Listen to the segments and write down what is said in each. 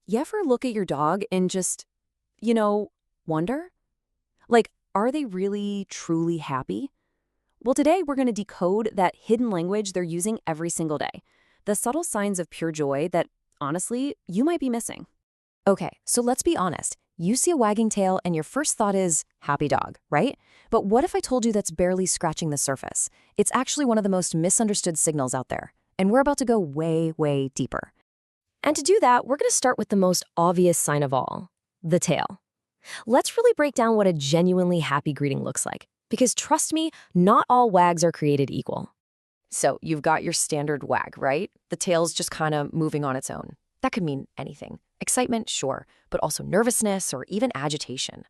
You ever look at your dog and just, you know, wonder? Like, are they really, truly happy? Well, today we're going to decode that hidden language they're using every single day. The subtle signs of pure joy that, honestly, you might be missing. Okay, so let's be honest. You see a wagging tail and your first thought is, happy dog, right? But what if I told you that's barely scratching the surface? It's actually one of the most misunderstood signals out there. And we're about to go way, way deeper. And to do that, we're going to start with the most obvious sign of all, the tail. Let's really break down what a genuinely happy greeting looks like. Because trust me, not all wags are created equal. So you've got your standard wag, right? The tail's just kind of moving on its own. That could mean anything. Excitement, sure, but also nervousness or even agitation.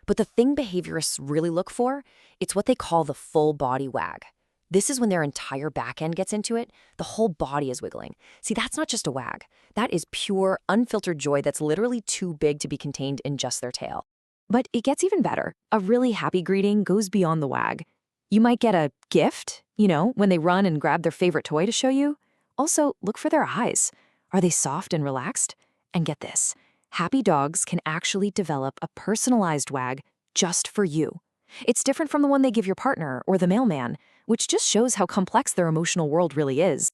But the thing behaviorists really look for, it's what they call the full body wag. This is when their entire back end gets into it, the whole body is wiggling. See, that's not just a wag. That is pure, unfiltered joy that's literally too big to be contained in just their tail. But it gets even better. A really happy greeting goes beyond the wag. You might get a gift, when they run and grab their favorite toy to show you. Also, look for their eyes. Are they soft and relaxed? And get this, happy dogs can actually develop a personalized wag just for you. It's different from the one they give your partner or the mailman, which just shows how complex their emotional world really is.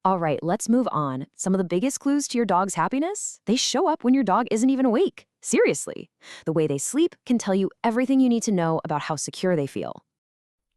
All right, let's move on. Some of the biggest clues to your dog's happiness? They show up when your dog isn't even awake. Seriously. The way they sleep can tell you everything you need to know about how secure they feel.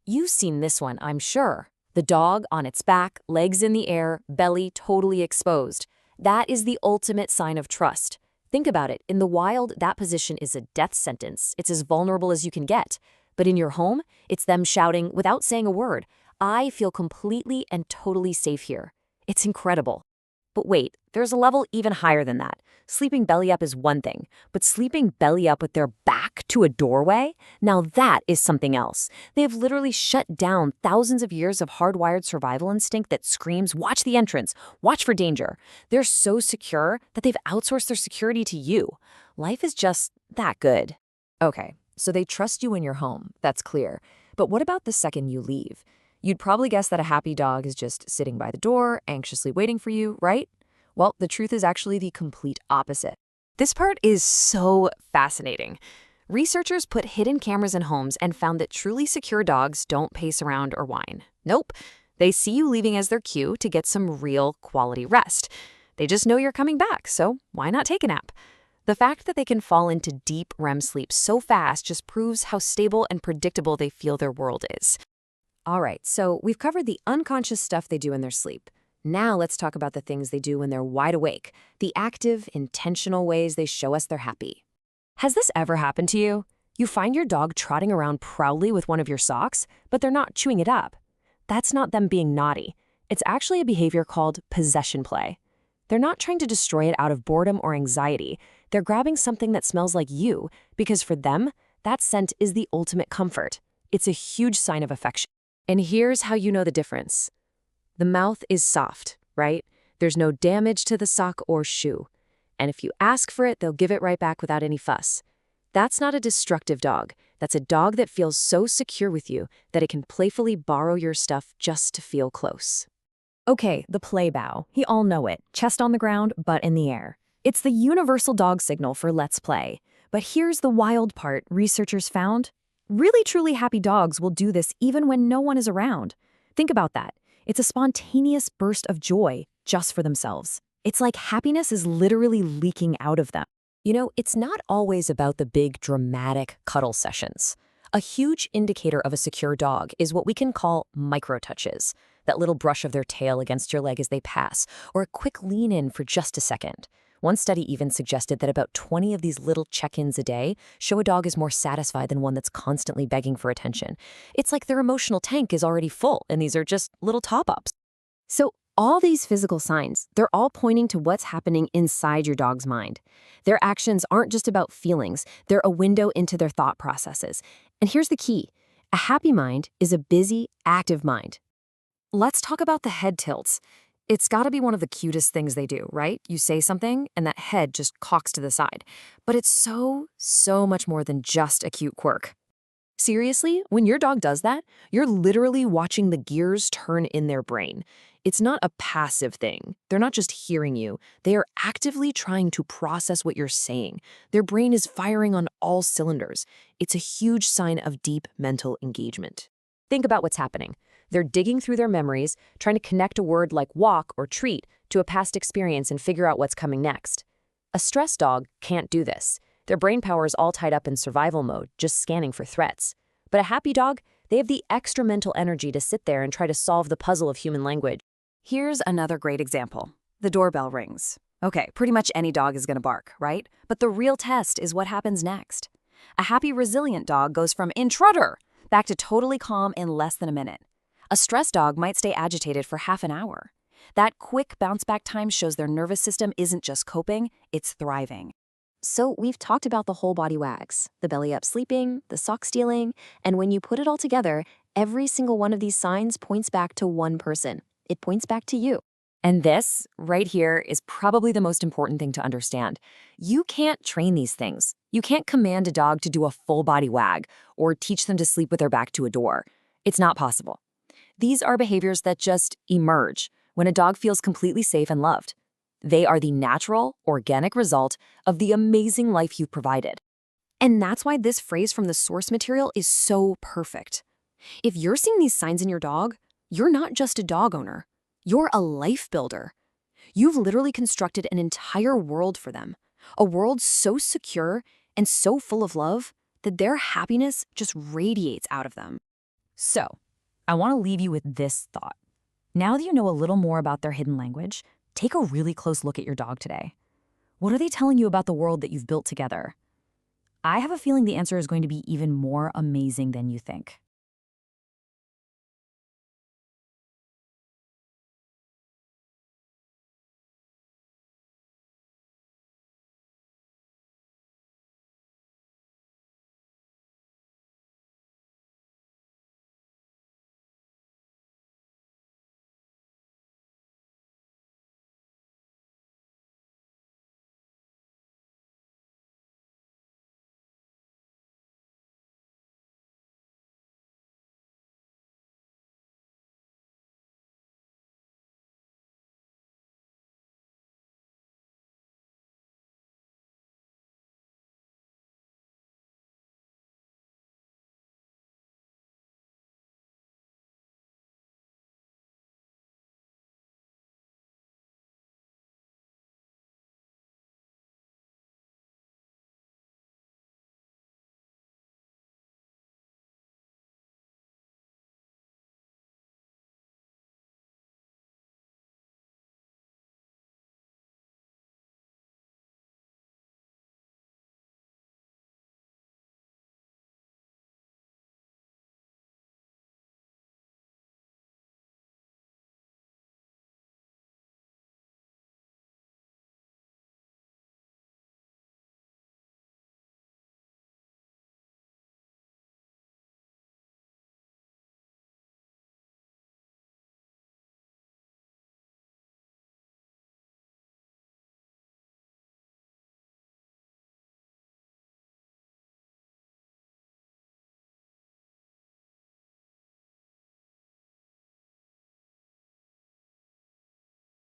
You've seen this one, I'm sure. The dog on its back, legs in the air, belly totally exposed. That is the ultimate sign of trust. Think about it. In the wild, that position is a death sentence. It's as vulnerable as you can get. But in your home, it's them shouting without saying a word, I feel completely and totally safe here. It's incredible. But wait, there's a level even higher than that. Sleeping belly up is one thing, but sleeping belly up with their back to a doorway? Now that is something else. They have literally shut down thousands of years of hardwired survival instinct that screams, watch the entrance, watch for danger. They're so secure that they've outsourced their security to you. Life is just that good. Okay, so they trust you in your home, that's clear. But what about the second you leave? You'd probably guess that a happy dog is just sitting by the door, anxiously waiting for you, right? Well, the truth is actually the complete opposite. This part is so fascinating. Researchers put hidden cameras in homes and found that truly secure dogs don't pace around or whine. Nope. They see you leaving as their cue to get some real quality rest. They just know you're coming back, so why not take a nap? The fact that they can fall into deep REM sleep so fast just proves how stable and predictable they feel their world is. All right, so we've covered the unconscious stuff they do in their sleep. Now let's talk about the things they do when they're wide awake, the active, intentional ways they show us they're happy. Has this ever happened to you? You find your dog trotting around proudly with one of your socks, but they're not chewing it up. That's not them being naughty. It's actually a behavior called possession play. They're not trying to destroy it out of boredom or anxiety. They're grabbing something that smells like you, because for them, that scent is the ultimate comfort. It's a huge sign of affection. And here's how you know the difference. The mouth is soft, right? There's no damage to the sock or shoe. And if you ask for it, they'll give it right back without any fuss. That's not a destructive dog. That's a dog that feels so secure with you that it can playfully borrow your stuff just to feel close. Okay, the play bow. You all know it. Chest on the ground, butt in the air. It's the universal dog signal for let's play. But here's the wild part researchers found. Really truly happy dogs will do this even when no one is around. Think about that. It's a spontaneous burst of joy just for themselves. It's like happiness is literally leaking out of them. It's not always about the big dramatic cuddle sessions. A huge indicator of a secure dog is what we can call micro-touches. That little brush of their tail against your leg as they pass, or a quick lean in for just a second. One study even suggested that about 20 of these little check-ins a day show a dog is more satisfied than one that's constantly begging for attention. It's like their emotional tank is already full, and these are just little top-ups. So all these physical signs, they're all pointing to what's happening inside your dog's mind. Their actions aren't just about feelings, they're a window into their thought processes. And here's the key. A happy mind is a busy, active mind. Let's talk about the head tilts. It's got to be one of the cutest things they do, right? You say something, and that head just cocks to the side. But it's so much more than just a cute quirk. Seriously, when your dog does that, you're literally watching the gears turn in their brain. It's not a passive thing. They're not just hearing you. They are actively trying to process what you're saying. Their brain is firing on all cylinders. It's a huge sign of deep mental engagement. Think about what's happening. They're digging through their memories, trying to connect a word like walk or treat to a past experience and figure out what's coming next. A stressed dog can't do this. Their brain power is all tied up in survival mode, just scanning for threats. But a happy dog, they have the extra mental energy to sit there and try to solve the puzzle of human language. Here's another great example. The doorbell rings. Okay, pretty much any dog is going to bark, right? But the real test is what happens next. A happy, resilient dog goes from intruder back to totally calm in less than a minute. A stressed dog might stay agitated for half an hour. That quick bounce-back time shows their nervous system isn't just coping, it's thriving. So we've talked about the whole body wags, the belly up sleeping, the sock stealing, and when you put it all together, every single one of these signs points back to one person. It points back to you. And this, right here, is probably the most important thing to understand. You can't train these things. You can't command a dog to do a full body wag or teach them to sleep with their back to a door. It's not possible. These are behaviors that just emerge when a dog feels completely safe and loved. They are the natural, organic result of the amazing life you've provided. And that's why this phrase from the source material is so perfect. If you're seeing these signs in your dog, you're not just a dog owner. You're a life builder. You've literally constructed an entire world for them, a world so secure and so full of love that their happiness just radiates out of them. So, I want to leave you with this thought. Now that you know a little more about their hidden language, take a really close look at your dog today. What are they telling you about the world that you've built together? I have a feeling the answer is going to be even more amazing than you think.